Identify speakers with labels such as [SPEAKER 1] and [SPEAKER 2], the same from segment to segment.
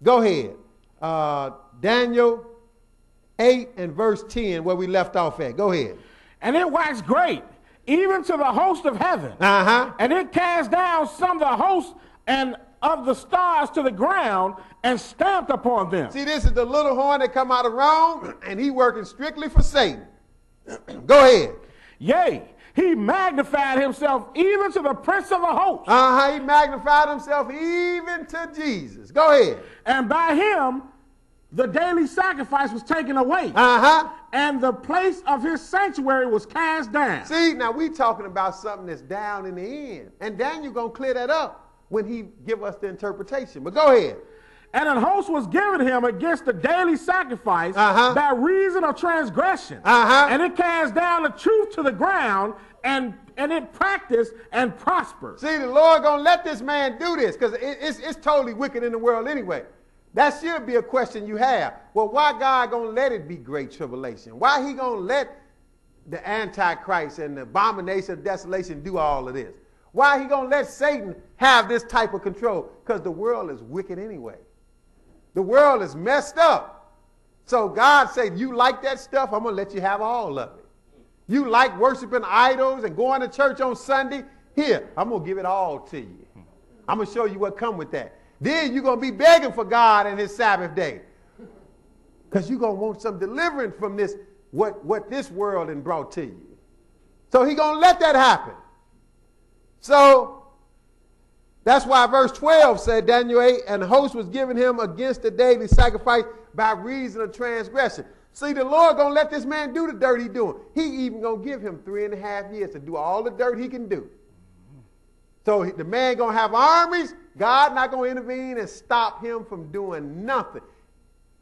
[SPEAKER 1] Go ahead. Daniel 8 and verse 10, where we left off at. Go ahead.
[SPEAKER 2] And it waxed great, even to the host of heaven. And it cast down some of the hosts and of the stars to the ground and stamped upon them.
[SPEAKER 1] See, this is the little horn that come out of Rome, and he working strictly for Satan. Go ahead.
[SPEAKER 2] Yea, he magnified himself even to the prince of the host.
[SPEAKER 1] He magnified himself even to Jesus. Go ahead.
[SPEAKER 2] And by him, the daily sacrifice was taken away. And the place of his sanctuary was cast down.
[SPEAKER 1] See, now we talking about something that's down in the end. And Daniel going to clear that up when he give us the interpretation. But go ahead.
[SPEAKER 2] And an host was given him against the daily sacrifice by reason of transgression. And it cast down the truth to the ground, and it practiced and prospered.
[SPEAKER 1] See, the Lord going to let this man do this because it's totally wicked in the world anyway. That should be a question you have. Well, why God going to let it be great tribulation? Why he going to let the Antichrist and the abomination of desolation do all of this? Why he going to let Satan have this type of control? Because the world is wicked anyway. The world is messed up. So God said, you like that stuff? I'm going to let you have all of it. You like worshiping idols and going to church on Sunday? Here, I'm going to give it all to you. I'm going to show you what come with that. Then you're going to be begging for God in his Sabbath day. Because you're going to want some deliverance from this, what this world has brought to you. So he's going to let that happen. So that's why verse 12 said, Daniel 8, and the host was given him against the daily sacrifice by reason of transgression. See, the Lord going to let this man do the dirt he's doing. He even going to give him 3.5 years to do all the dirt he can do. So the man going to have armies. God not going to intervene and stop him from doing nothing.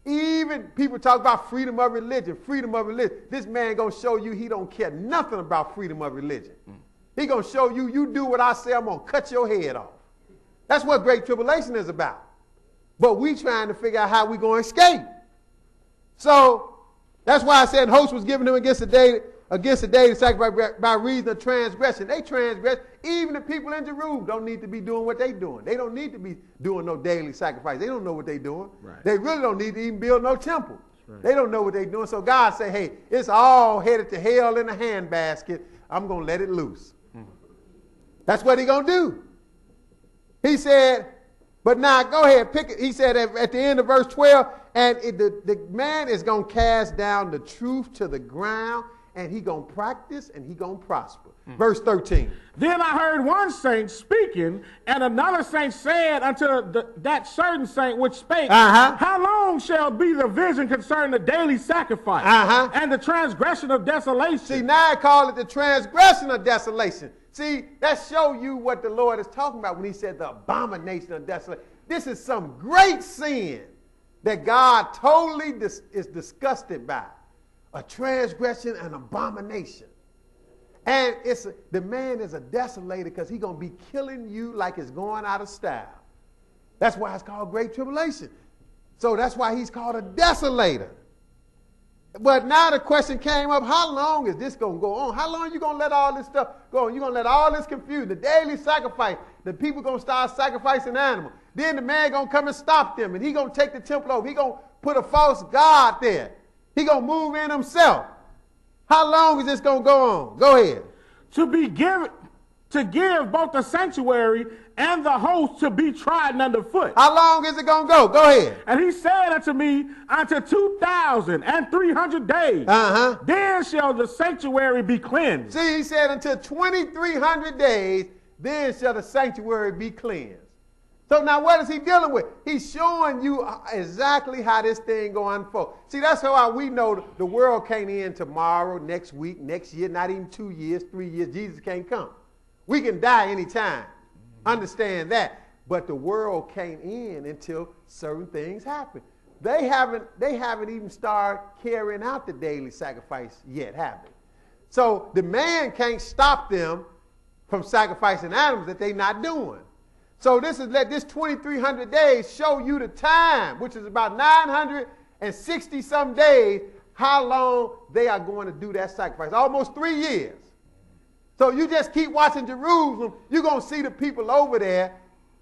[SPEAKER 1] Even people talk about freedom of religion, freedom of religion. This man going to show you he don't care nothing about freedom of religion. He going to show you, you do what I say, I'm going to cut your head off. That's what Great Tribulation is about. But we trying to figure out how we going to escape. So that's why I said host was given him against the day to sacrifice by reason of transgression. They transgress. Even the people in Jerusalem don't need to be doing what they doing. They don't need to be doing no daily sacrifice. They don't know what they doing.
[SPEAKER 2] Right.
[SPEAKER 1] They really don't need to even build no temple.
[SPEAKER 2] Right.
[SPEAKER 1] They don't know what they doing. So God say, hey, it's all headed to hell in a handbasket. I'm going to let it loose. That's what he going to do. He said, but now go ahead, pick it. He said at the end of verse 12, and the man is going to cast down the truth to the ground, and he going to practice, and he going to prosper. Verse 13.
[SPEAKER 2] Then I heard one saint speaking, and another saint said unto that certain saint which spake, how long shall be the vision concerning the daily sacrifice and the transgression of desolation?
[SPEAKER 1] See, now I call it the transgression of desolation. See, that show you what the Lord is talking about when he said the abomination of desolation. This is some great sin that God totally is disgusted by. A transgression and abomination. And the man is a desolator because he's going to be killing you like it's going out of style. That's why it's called Great Tribulation. So that's why he's called a desolator. But now the question came up, how long is this going to go on? How long are you going to let all this stuff go on? You're going to let all this confusion, the daily sacrifice, the people going to start sacrificing animals. Then the man going to come and stop them, and he going to take the temple over. He going to put a false god there. He going to move in himself. How long is this going to go on? Go ahead.
[SPEAKER 2] To give both the sanctuary and the host to be trodden underfoot.
[SPEAKER 1] How long is it going to go? Go ahead.
[SPEAKER 2] And he said unto me, unto 2,300 days, then shall the sanctuary be cleansed.
[SPEAKER 1] See, he said until 2,300 days, then shall the sanctuary be cleansed. So now what is he dealing with? He's showing you exactly how this thing going to unfold. See, that's how we know the world can't end tomorrow, next week, next year, not even 2 years, 3 years. Jesus can't come. We can die anytime. Understand that. But the world can't end until certain things happen. They haven't even started carrying out the daily sacrifice yet, have they? So the man can't stop them from sacrificing animals that they're not doing. So this 2,300 days show you the time, which is about 960 some days, how long they are going to do that sacrifice. Almost 3 years. So you just keep watching Jerusalem, you're going to see the people over there,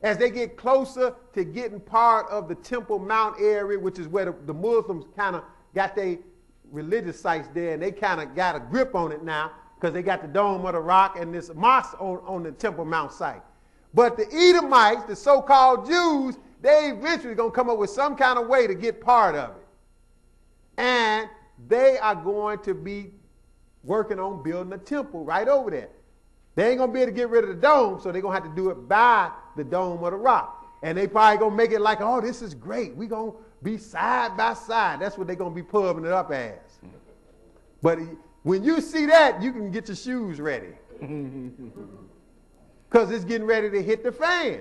[SPEAKER 1] as they get closer to getting part of the Temple Mount area, which is where the Muslims kind of got their religious sites there, and they kind of got a grip on it now because they got the Dome of the Rock and this mosque on the Temple Mount site. But the Edomites, the so-called Jews, they eventually going to come up with some kind of way to get part of it. And they are going to be working on building a temple right over there. They ain't going to be able to get rid of the dome, so they're going to have to do it by the Dome of the Rock. And they probably going to make it like, oh, this is great. We're going to be side by side. That's what they're going to be pubbing it up as. But when you see that, you can get your shoes ready. Because it's getting ready to hit the fan.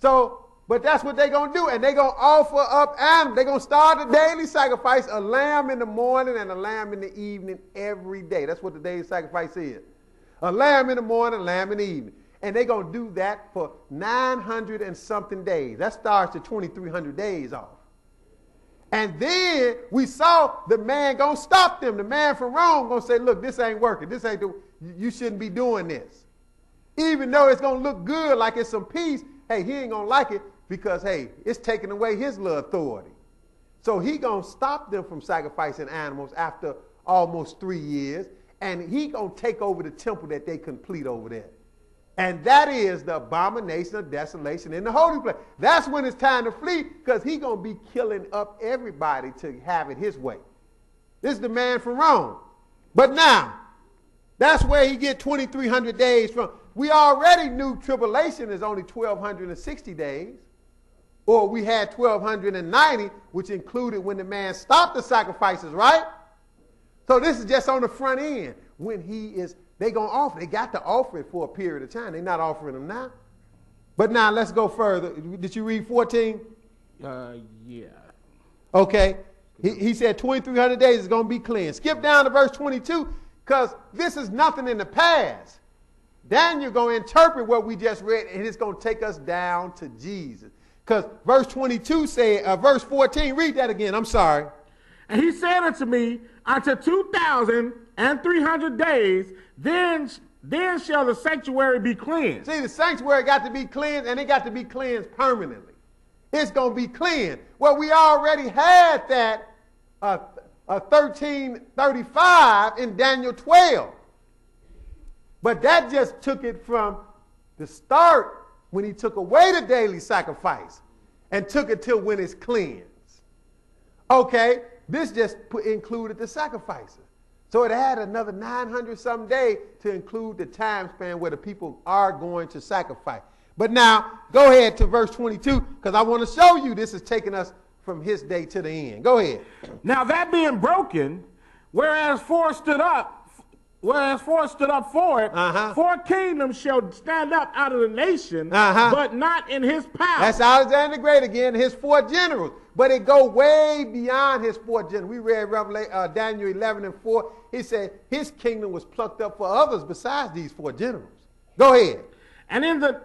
[SPEAKER 1] So, but that's what they're going to do. And they're going to offer up animals. They're going to start the daily sacrifice, a lamb in the morning and a lamb in the evening every day. That's what the daily sacrifice is. A lamb in the morning, a lamb in the evening. And they're going to do that for 900 and something days. That starts at 2,300 days off. And then we saw the man going to stop them. The man from Rome going to say, look, this ain't working. This ain't you shouldn't be doing this. Even though it's going to look good like it's some peace, hey, he ain't going to like it because, hey, it's taking away his little authority. So he going to stop them from sacrificing animals after almost 3 years. And he going to take over the temple that they complete over there. And that is the abomination of desolation in the holy place. That's when it's time to flee, because he going to be killing up everybody to have it his way. This is the man from Rome. But now, that's where he get 2,300 days from. We already knew tribulation is only 1,260 days. Or we had 1,290, which included when the man stopped the sacrifices, right? So this is just on the front end. When they going to offer. They got to offer it for a period of time. They're not offering them now. But now let's go further. Did you read 14?
[SPEAKER 2] Yeah.
[SPEAKER 1] Okay. He said 2,300 days is going to be cleansed. Skip down to verse 22, because this is nothing in the past. Daniel going to interpret what we just read, and it's going to take us down to Jesus. Because verse 22 said, verse 14, read that again. I'm sorry.
[SPEAKER 2] And he said unto me, unto 2,300 days, then shall the sanctuary be cleansed.
[SPEAKER 1] See, the sanctuary got to be cleansed, and it got to be cleansed permanently. It's going to be cleansed. Well, we already had that 1335 in Daniel 12. But that just took it from the start when he took away the daily sacrifice and took it till when it's cleansed. Okay, this just included the sacrifices. So it had another 900 some days to include the time span where the people are going to sacrifice. But now, go ahead to verse 22, because I want to show you this is taking us from his day to the end. Go ahead.
[SPEAKER 2] Now that being broken, whereas four stood up for it, four kingdoms shall stand up out of the nation, but not in his power.
[SPEAKER 1] That's Alexander the Great again, his four generals. But it go way beyond his four generals. We read Daniel 11 and 4. He said his kingdom was plucked up for others besides these four generals. Go ahead.
[SPEAKER 2] And in the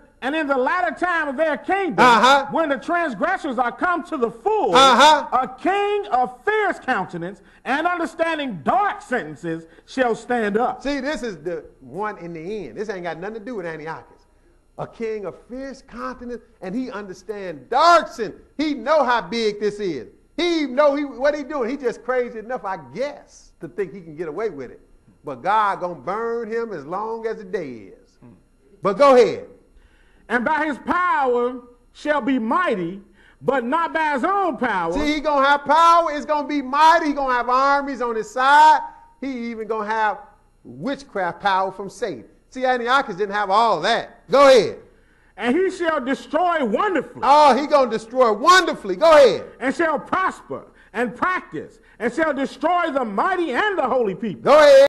[SPEAKER 2] latter time of their kingdom, when the transgressors are come to the full, a king of fierce countenance and understanding dark sentences shall stand up.
[SPEAKER 1] See, this is the one in the end. This ain't got nothing to do with Antiochus. A king of fierce countenance, and he understands dark sentences. He know how big this is. He know what he doing. He just crazy enough, I guess, to think he can get away with it. But God gonna burn him as long as the day is. But go ahead.
[SPEAKER 2] And by his power shall be mighty, but not by his own power.
[SPEAKER 1] See, he going to have power. It's going to be mighty. He going to have armies on his side. He even going to have witchcraft power from Satan. See, Antiochus didn't have all that. Go ahead.
[SPEAKER 2] And he shall destroy wonderfully.
[SPEAKER 1] Oh, he going to destroy wonderfully. Go ahead.
[SPEAKER 2] And shall prosper and practice and shall destroy the mighty and the holy people.
[SPEAKER 1] Go ahead.